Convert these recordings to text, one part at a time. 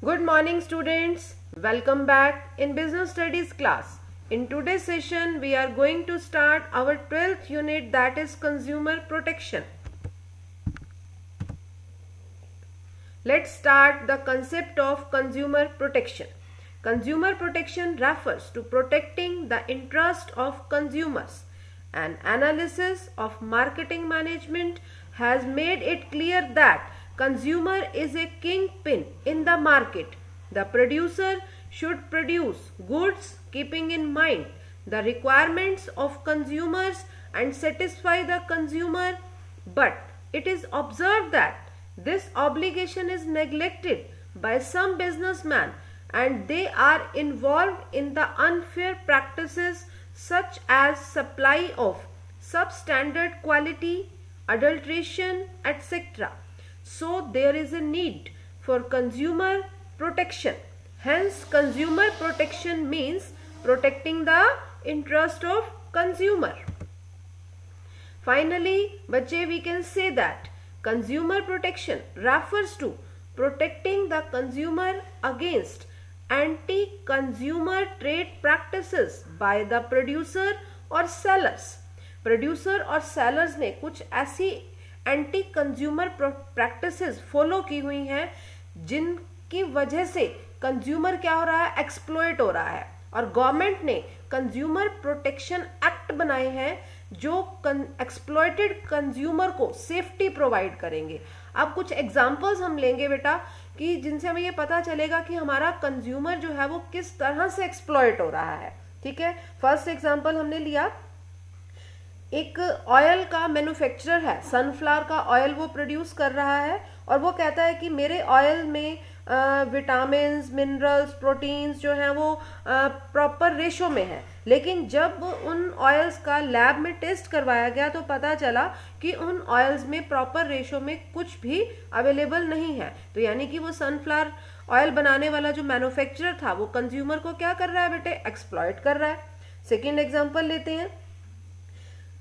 Good morning students, welcome back in business studies class. In today's session we are going to start our 12th unit, that is consumer protection. Let's start the concept of consumer protection. Consumer protection refers to protecting the interest of consumers. An analysis of marketing management has made it clear that consumer is a kingpin in the market. The producer should produce goods keeping in mind the requirements of consumers and satisfy the consumer, but it is observed that this obligation is neglected by some businessmen and they are involved in the unfair practices such as supply of substandard quality, adulteration, etc. So there is a need for consumer protection. Hence, consumer protection means protecting the interest of consumer. Finally, बच्चे, we can say that consumer protection refers to protecting the consumer against anti-consumer trade practices by the producer or sellers. Producer और sellers ने कुछ ऐसी anti consumer practices follow की हुई हैं जिनकी वजह से कंज्यूमर क्या हो रहा है, एक्सप्लॉइट हो रहा है, और गवर्नमेंट ने कंज्यूमर प्रोटेक्शन एक्ट बनाए हैं जो एक्सप्लॉइटेड कंज्यूमर को सेफ्टी प्रोवाइड करेंगे. अब कुछ एग्जांपल्स हम लेंगे बेटा कि जिनसे हमें ये पता चलेगा कि हमारा कंज्यूमर जो है वो किस तरह से एक्सप्लॉइट हो रहा है. ठीक है, फर्स्ट एग्जांपल हमने लिया, एक ऑयल का मैन्युफैक्चरर है, सनफ्लावर का ऑयल वो प्रोड्यूस कर रहा है और वो कहता है कि मेरे ऑयल में विटामिन्स, मिनरल्स, प्रोटीन्स जो हैं वो प्रॉपर रेशो में है. लेकिन जब उन ऑयल्स का लैब में टेस्ट करवाया गया तो पता चला कि उन ऑयल्स में प्रॉपर रेशो में कुछ भी अवेलेबल नहीं है. तो यानी कि वो सनफ्लावर ऑयल बनाने वाला जो मैन्युफैक्चरर था वो कंज्यूमर को क्या कर रहा है बेटे, एक्सप्लॉइट कर रहा है. सेकेंड एग्जाम्पल लेते हैं,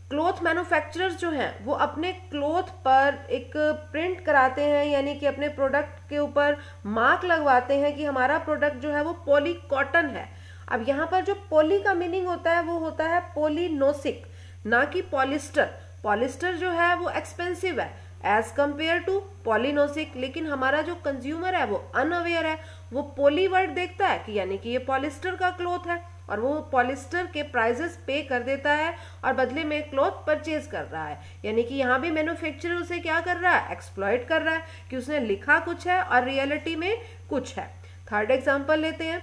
क्लॉथ मैन्युफैक्चरर्स जो हैं वो अपने क्लॉथ पर एक प्रिंट कराते हैं, यानी कि अपने प्रोडक्ट के ऊपर मार्क लगवाते हैं कि हमारा प्रोडक्ट जो है वो पॉली कॉटन है. अब यहाँ पर जो पॉली का मीनिंग होता है वो होता है पॉलीनोसिक, ना कि पॉलिस्टर. पॉलिस्टर जो है वो एक्सपेंसिव है एज कंपेयर टू पॉलीनोसिक, लेकिन हमारा जो कंज्यूमर है वो अनअवेयर है, वो पॉली वर्ड देखता है कि यानी कि ये पॉलिस्टर का क्लॉथ है और वो पॉलिस्टर के प्राइजेस पे कर देता है और बदले में क्लॉथ परचेज कर रहा है. यानी कि यहाँ भी मैन्युफैक्चरर उसे क्या कर रहा है, एक्सप्लॉइट कर रहा है कि उसने लिखा कुछ है और रियलिटी में कुछ है. थर्ड एग्जांपल लेते हैं,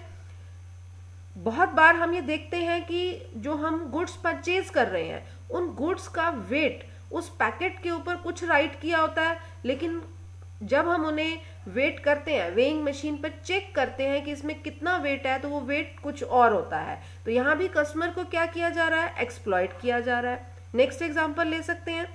बहुत बार हम ये देखते हैं कि जो हम गुड्स परचेज कर रहे हैं उन गुड्स का वेट उस पैकेट के ऊपर कुछ राइट किया होता है, लेकिन जब हम उन्हें वेट करते हैं, वेइंग मशीन पर चेक करते हैं कि इसमें कितना वेट है, तो वो वेट कुछ और होता है. तो यहाँ भी कस्टमर को क्या किया जा रहा है, एक्सप्लॉइट किया जा रहा है. नेक्स्ट एग्जांपल ले सकते हैं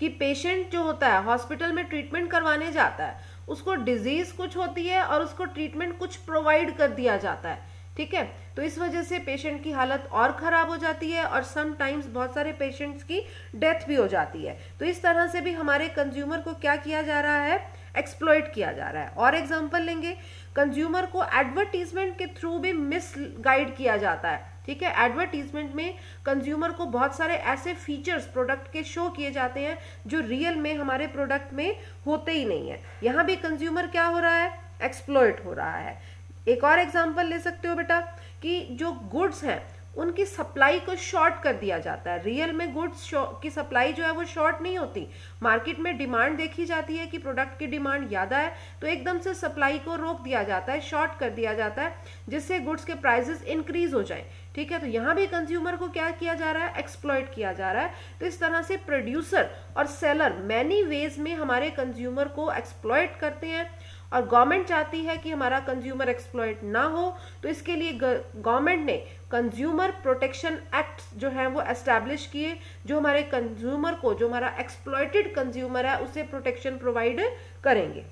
कि पेशेंट जो होता है हॉस्पिटल में ट्रीटमेंट करवाने जाता है, उसको डिजीज कुछ होती है और उसको ट्रीटमेंट कुछ प्रोवाइड कर दिया जाता है. ठीक है, तो इस वजह से पेशेंट की हालत और खराब हो जाती है और समटाइम्स बहुत सारे पेशेंट्स की डेथ भी हो जाती है. तो इस तरह से भी हमारे कंज्यूमर को क्या किया जा रहा है, एक्सप्लॉइट किया जा रहा है. और एग्जांपल लेंगे, कंज्यूमर को एडवर्टीजमेंट के थ्रू भी मिसगाइड किया जाता है. ठीक है, एडवर्टीजमेंट में कंज्यूमर को बहुत सारे ऐसे फीचर्स प्रोडक्ट के शो किए जाते हैं जो रियल में हमारे प्रोडक्ट में होते ही नहीं है. यहाँ भी कंज्यूमर क्या हो रहा है, एक्सप्लॉइट हो रहा है. एक और एग्जांपल ले सकते हो बेटा कि जो गुड्स हैं उनकी सप्लाई को शॉर्ट कर दिया जाता है. रियल में गुड्स की सप्लाई जो है वो शॉर्ट नहीं होती. मार्केट में डिमांड देखी जाती है कि प्रोडक्ट की डिमांड ज्यादा है, तो एकदम से सप्लाई को रोक दिया जाता है, शॉर्ट कर दिया जाता है, जिससे गुड्स के प्राइसेस इंक्रीज हो जाए. ठीक है, तो यहाँ भी कंज्यूमर को क्या किया जा रहा है, एक्सप्लॉइट किया जा रहा है. तो इस तरह से प्रोड्यूसर और सेलर मैनी वेज में हमारे कंज्यूमर को एक्सप्लॉइट करते हैं और गवर्नमेंट चाहती है कि हमारा कंज्यूमर एक्सप्लॉइट ना हो. तो इसके लिए गवर्नमेंट ने कंज्यूमर प्रोटेक्शन एक्ट जो है वो एस्टैब्लिश किए, जो हमारे कंज्यूमर को, जो हमारा एक्सप्लॉइटेड कंज्यूमर है उसे प्रोटेक्शन प्रोवाइड करेंगे.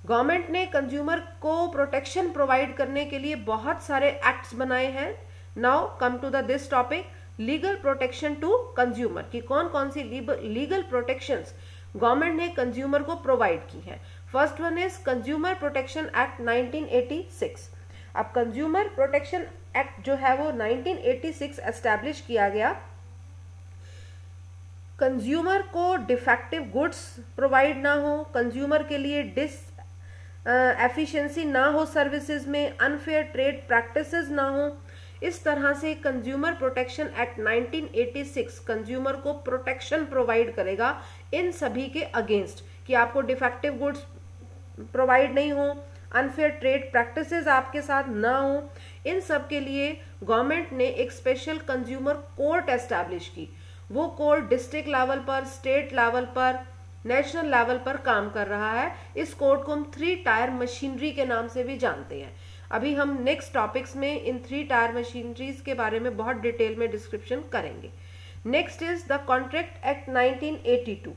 गवर्नमेंट ने कंज्यूमर को प्रोटेक्शन प्रोवाइड करने के लिए बहुत सारे एक्ट्स बनाए हैं. Now come to this topic, legal protection to consumer, कि कौन कौन सी लीगल प्रोटेक्शंस गवर्नमेंट ने कंज्यूमर को प्रोवाइड की है. First one is consumer protection act 1986। अब कंज्यूमर प्रोटेक्शन एक्ट जो है वो 1986 एस्टैब्लिश किया गया। कंज्यूमर को डिफेक्टिव गुड्स प्रोवाइड ना हो, कंज्यूमर के लिए एफिशिएंसी ना हो सर्विसेज में, अनफेयर ट्रेड प्रैक्टिसेस ना हो, इस तरह से कंज्यूमर प्रोटेक्शन एक्ट 1986 कंज्यूमर को प्रोटेक्शन प्रोवाइड करेगा इन सभी के अगेंस्ट, कि आपको डिफेक्टिव गुड्स प्रोवाइड नहीं हो, अनफेयर ट्रेड प्रैक्टिसेस आपके साथ ना हो। इन सब के लिए गवर्नमेंट ने एक स्पेशल कंज्यूमर कोर्ट एस्टैब्लिश की। वो कोर्ट डिस्ट्रिक्ट लेवल पर, स्टेट लेवल पर, नेशनल लेवल पर काम कर रहा है। इस कोर्ट को हम 3 टायर मशीनरी के नाम से भी जानते हैं। अभी हम नेक्स्ट टॉपिक्स में इन 3 टायर मशीनरीज के बारे में बहुत डिटेल में डिस्क्रिप्शन करेंगे। Next is the contract act 1982।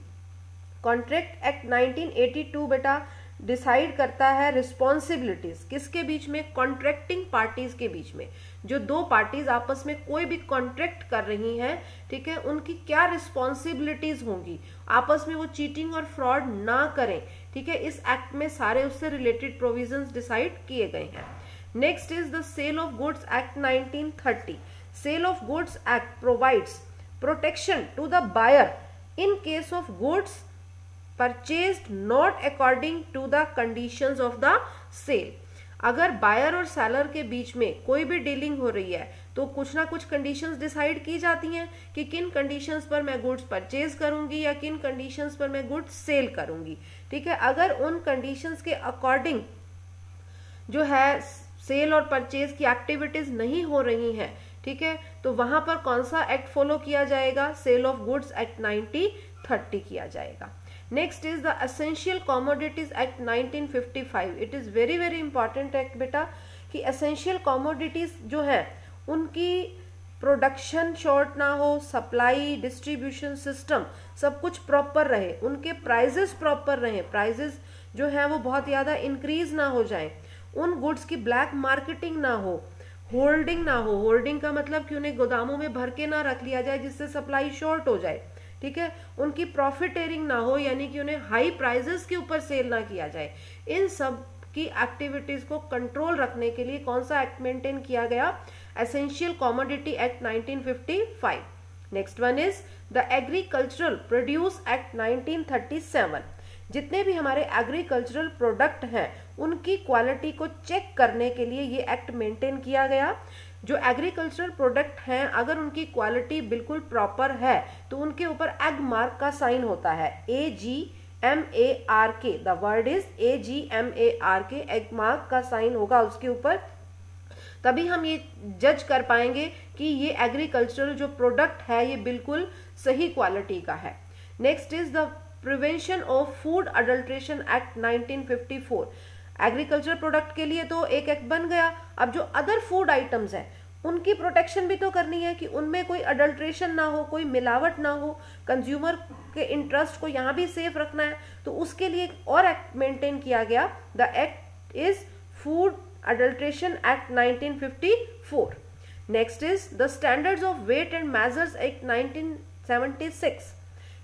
Contract act 1982 बेटा डिसाइड करता है रिस्पॉन्सिबिलिटीज किसके बीच में, कॉन्ट्रैक्टिंग पार्टीज के बीच में। जो 2 पार्टीज आपस में कोई भी कॉन्ट्रैक्ट कर रही हैं, ठीक है, उनकी क्या रिस्पॉन्सिबिलिटीज होंगी, आपस में वो चीटिंग और फ्रॉड ना करें, ठीक है। इस एक्ट में सारे उससे रिलेटेड प्रोविजंस डिसाइड किए गए हैं। Next is the sale of goods act 1930। Sale of goods act provides protection to the buyer in case of goods purchased not according to the conditions of the sale. अगर buyer और seller के बीच में कोई भी dealing हो रही है तो कुछ ना कुछ कंडीशंस डिसाइड की जाती हैं कि किन कंडीशंस पर मैं गुड्स परचेज करूंगी या किन कंडीशंस पर मैं गुड्स सेल करूंगी, ठीक है। अगर उन कंडीशंस के अकॉर्डिंग जो है सेल और परचेज की एक्टिविटीज नहीं हो रही हैं, ठीक है, तो वहां पर कौन सा एक्ट फॉलो किया जाएगा, सेल ऑफ गुड्स एक्ट 1930 किया जाएगा। Next is the essential commodities act 1955। It is very very important act बेटा, कि एसेंशियल कमोडिटीज जो है उनकी प्रोडक्शन शॉर्ट ना हो, सप्लाई डिस्ट्रीब्यूशन सिस्टम सब कुछ प्रॉपर रहे, उनके प्राइजेस प्रॉपर रहे, प्राइजेस जो है वो बहुत ज्यादा इंक्रीज ना हो जाए, उन गुड्स की ब्लैक मार्केटिंग ना हो, होल्डिंग ना हो। होल्डिंग का मतलब कि उन्हें गोदामों में भर के ना रख लिया जाए जिससे सप्लाई शॉर्ट हो जाए, ठीक है। उनकी प्रॉफिटेरिंग ना हो, यानी कि उन्हें हाई प्राइजेस के ऊपर सेल ना किया जाए। इन सब की एक्टिविटीज को कंट्रोल रखने के लिए कौन सा एक्ट मेंटेन किया गया, essential commodity act 1955। Next one is the agricultural produce act 1937। जितने भी हमारे एग्रीकल्चरल प्रोडक्ट हैं उनकी क्वालिटी को चेक करने के लिए ये एक्ट मेंटेन किया गया। जो एग्रीकल्चरल प्रोडक्ट हैं अगर उनकी क्वालिटी बिल्कुल प्रॉपर है तो उनके ऊपर एग मार्क का साइन होता है, AGMARK। The word is AGMARK, egg mark का साइन होगा उसके ऊपर, तभी हम ये जज कर पाएंगे कि ये एग्रीकल्चरल जो प्रोडक्ट है ये बिल्कुल सही क्वालिटी का है। Next is the prevention of food adulteration act 1954। Agriculture product के लिए तो एक एक्ट बन गया, अब जो अदर फूड आइटम्स हैं उनकी प्रोटेक्शन भी तो करनी है कि उनमें कोई अडल्ट्रेशन ना हो, कोई मिलावट ना हो, कंज्यूमर के इंटरेस्ट को यहाँ भी सेफ रखना है, तो उसके लिए एक और एक्ट मेंटेन किया गया। The act is food adulteration act 1954। Next is the standards of weight and measures act 1976।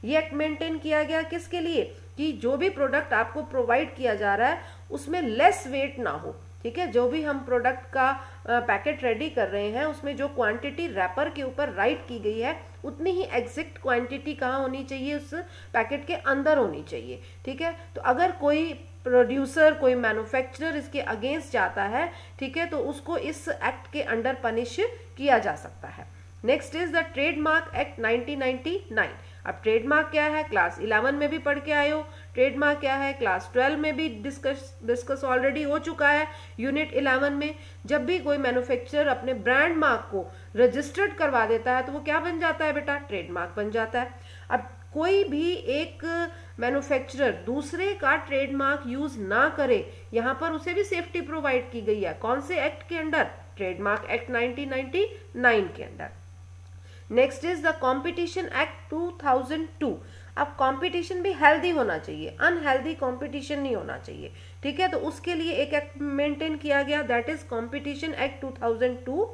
ये एक्ट मेंटेन किया गया किसके लिए, कि जो भी प्रोडक्ट आपको प्रोवाइड किया जा रहा है उसमें लेस वेट ना हो, ठीक है। जो भी हम प्रोडक्ट का पैकेट रेडी कर रहे हैं उसमें जो क्वांटिटी रैपर के ऊपर राइट की गई है उतनी ही एग्जैक्ट क्वांटिटी कहाँ होनी चाहिए, उस पैकेट के अंदर होनी चाहिए, ठीक है। तो अगर कोई प्रोड्यूसर, कोई मैन्युफैक्चरर इसके अगेंस्ट जाता है, ठीक है, तो उसको इस एक्ट के अंडर पनिश किया जा सकता है। Next is the trademark act 1999। अब ट्रेडमार्क क्या है, क्लास 11 में भी पढ़ के आए हो। ट्रेडमार्क क्या है, क्लास 12 में भी डिस्कस ऑलरेडी हो चुका है, यूनिट 11 में। जब भी कोई मैन्युफैक्चरर अपने ब्रांड मार्क को रजिस्टर्ड करवा देता है तो वो क्या बन जाता है बेटा, ट्रेडमार्क बन जाता है। अब कोई भी एक मैन्युफैक्चरर दूसरे का ट्रेडमार्क यूज ना करे, यहाँ पर उसे भी सेफ्टी प्रोवाइड की गई है। कौन से एक्ट के अंडर, ट्रेडमार्क एक्ट 1999 के under. Next is the competition act 2002। अब कंपटीशन भी हेल्दी होना चाहिए, अनहेल्दी कंपटीशन नहीं होना चाहिए, ठीक है। तो उसके लिए एक एक्ट मेंटेन किया गया, that is competition act 2002।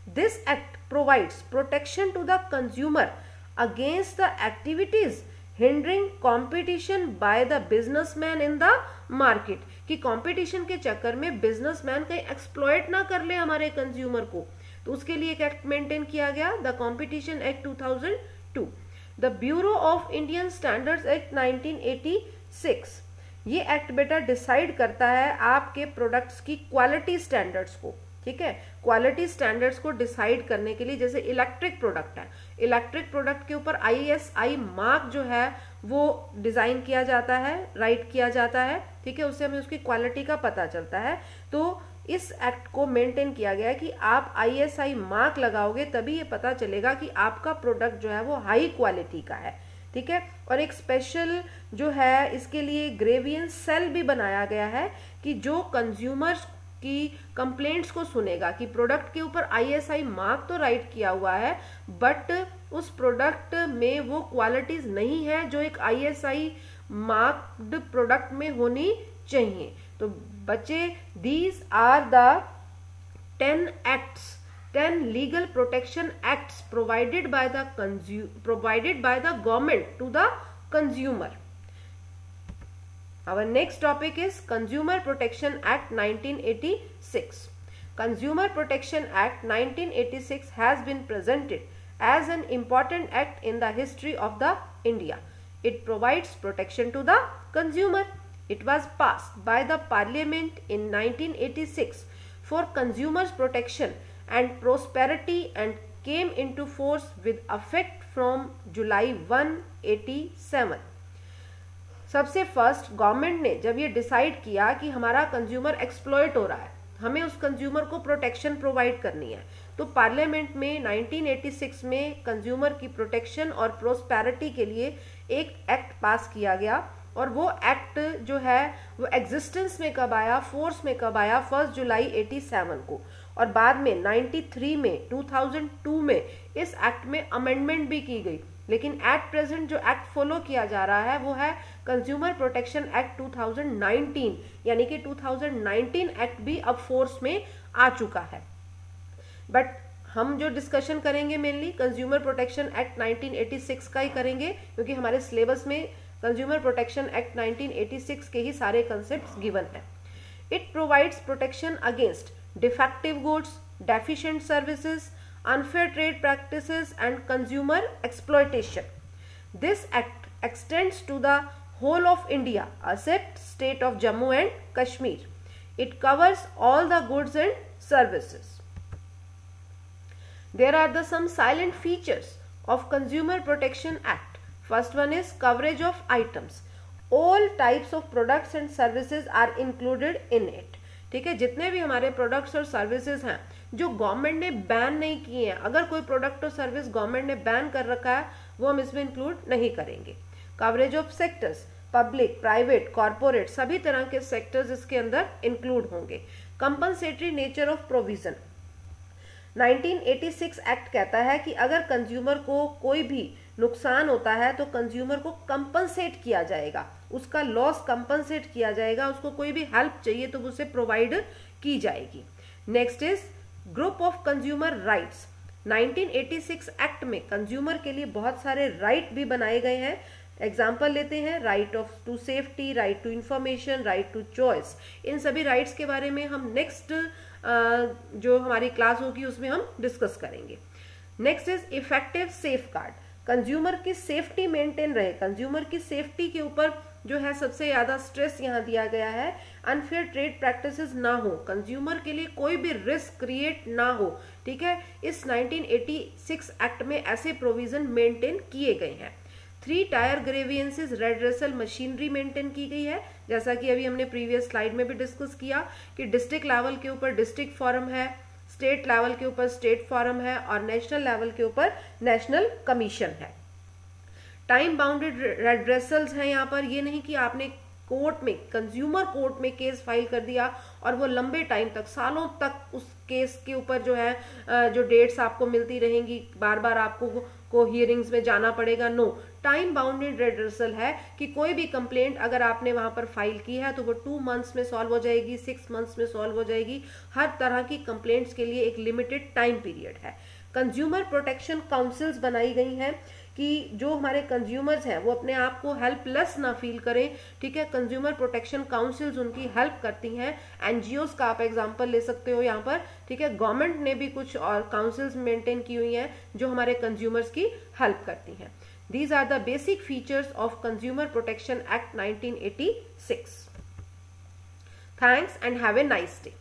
This act provides protection to the consumer against the activities hindering competition by the businessman in the market, कि कंपटीशन के चक्कर में बिजनेसमैन कहीं एक्सप्लॉइट ना कर ले हमारे कंज्यूमर को, तो उसके लिए एक एक्ट मेंटेन किया गया, the competition act 2002। The bureau of Indian standards act 1986, ये एक्ट बेटा डिसाइड करता है आपके प्रोडक्ट्स की क्वालिटी स्टैंडर्ड्स को, ठीक है। क्वालिटी स्टैंडर्ड्स को डिसाइड करने के लिए, जैसे इलेक्ट्रिक प्रोडक्ट है, इलेक्ट्रिक प्रोडक्ट के ऊपर ISI मार्क जो है वो डिजाइन किया जाता है, राइट किया जाता है, ठीक है, उससे हमें उसकी क्वालिटी का पता चलता है। तो इस एक्ट को मेंटेन किया गया है कि आप ISI मार्क लगाओगे तभी ये पता चलेगा कि आपका प्रोडक्ट जो है वो हाई क्वालिटी का है, ठीक है। और एक स्पेशल जो है इसके लिए ग्रेवियंस सेल भी बनाया गया है कि जो कंज्यूमर्स की कंप्लेंट्स को सुनेगा कि प्रोडक्ट के ऊपर ISI मार्क तो राइट किया हुआ है बट उस प्रोडक्ट में वो क्वालिटीज नहीं है जो एक ISI मार्क्ड प्रोडक्ट में होनी चाहिए। तो बच्चे, these are the 10 legal protection acts provided by the government to the consumer. Our next topic is Consumer Protection Act 1986. Consumer Protection Act 1986 has been presented as an important act in the history of the India. It provides protection to the consumer. It was passed by the Parliament in 1986 for consumers' protection and prosperity and came into force with effect from July 1, 1987. सबसे first government ने जब ये decide किया कि हमारा consumer exploit हो रहा है, हमें उस कंज्यूमर को प्रोटेक्शन प्रोवाइड करनी है, तो पार्लियामेंट में 1986 में कंज्यूमर की प्रोटेक्शन और प्रोस्पेरिटी के लिए एक एक्ट पास किया गया। और वो एक्ट जो है वो एग्जिस्टेंस में कब आया, फोर्स में कब आया, 1 जुलाई 1987 को। और बाद में 93 में 2002 में इस एक्ट में अमेंडमेंट भी की गई, लेकिन एट प्रेजेंट जो एक्ट फॉलो किया जा रहा है वो है कंज्यूमर प्रोटेक्शन एक्ट 2019, यानी कि 2019 एक्ट भी अब फोर्स में आ चुका है। बट हम जो डिस्कशन करेंगे मेनली कंज्यूमर प्रोटेक्शन एक्ट 1986 का ही करेंगे, क्योंकि हमारे सिलेबस में कंज्यूमर प्रोटेक्शन एक्ट 1986 के ही सारे कंसेप्ट्स गिवन है। It provides protection against defective goods, deficient services, unfair trade practices and consumer exploitation. This act extends to the whole of India except state of Jammu and Kashmir. It covers all the goods and services. There are some silent features of Consumer Protection Act. First one is coverage of items. All types of products and services are included in it. ठीक है, जितने भी हमारे products और services हैं जो government ने ban नहीं किए हैं, अगर कोई प्रोडक्ट और सर्विस गवर्नमेंट ने बैन कर रखा है वो हम इसमें इंक्लूड नहीं करेंगे। Coverage of sectors, public, private, corporate, सभी तरह के सेक्टर्स इसके अंदर इंक्लूड होंगे। Compensatory nature of provision, 1986 act कहता है कि अगर कंज्यूमर को कोई भी नुकसान होता है तो कंज्यूमर को कंपनसेट किया जाएगा, उसका लॉस कंपनसेट किया जाएगा, उसको कोई भी हेल्प चाहिए तो उसे प्रोवाइड की जाएगी। Next is group of consumer rights, 1986 act में कंज्यूमर के लिए बहुत सारे राइट भी बनाए गए हैं। एग्जाम्पल लेते हैं, right of to safety, right to information, right to choice. इन सभी राइट्स के बारे में हम नेक्स्ट जो हमारी क्लास होगी उसमें हम डिस्कस करेंगे। Next is effective safeguard, consumer की सेफ्टी मेंटेन रहे, कंज्यूमर की सेफ्टी के ऊपर जो है सबसे ज्यादा स्ट्रेस यहाँ दिया गया है। अनफेयर ट्रेड प्रैक्टिसेस ना हो, कंज्यूमर के लिए कोई भी रिस्क क्रिएट ना हो, ठीक है, इस 1986 एक्ट में ऐसे प्रोविजन मेंटेन किए गए हैं। 3 टायर ग्रेवियंसेस रेडरेसल मशीनरी मेंटेन की गई है, जैसा कि अभी हमने प्रीवियस स्लाइड में भी डिस्कस किया कि डिस्ट्रिक्ट लेवल के ऊपर डिस्ट्रिक्ट फोरम है, स्टेट लेवल के ऊपर स्टेट फोरम है और नेशनल लेवल के ऊपर नेशनल कमीशन है। टाइम बाउंडेड रेडरेसल्स हैं यहाँ पर, ये नहीं कि आपने कोर्ट में, कंज्यूमर कोर्ट में केस फाइल कर दिया और वो लंबे टाइम तक, सालों तक उस केस के ऊपर जो है जो डेट्स आपको मिलती रहेंगी, बार बार आपको हियरिंग्स में जाना पड़ेगा। नो, टाइम बाउंडेड रेडरेसल है कि कोई भी कंप्लेंट अगर आपने वहां पर फाइल की है तो वो 2 मंथ्स में सॉल्व हो जाएगी, 6 मंथ्स में सॉल्व हो जाएगी। हर तरह की कंप्लेंट्स के लिए एक लिमिटेड टाइम पीरियड है। कंज्यूमर प्रोटेक्शन काउंसिल्स बनाई गई हैं, कि जो हमारे कंज्यूमर्स हैं वो अपने आप को हेल्पलेस ना फील करें, ठीक है। कंज्यूमर प्रोटेक्शन काउंसिल्स उनकी हेल्प करती हैं, एनजीओज का आप एग्जांपल ले सकते हो यहाँ पर, ठीक है। गवर्नमेंट ने भी कुछ और काउंसिल्स मेंटेन की हुई हैं जो हमारे कंज्यूमर्स की हेल्प करती हैं। These are the basic features of Consumer Protection Act 1986. Thanks and have a nice day.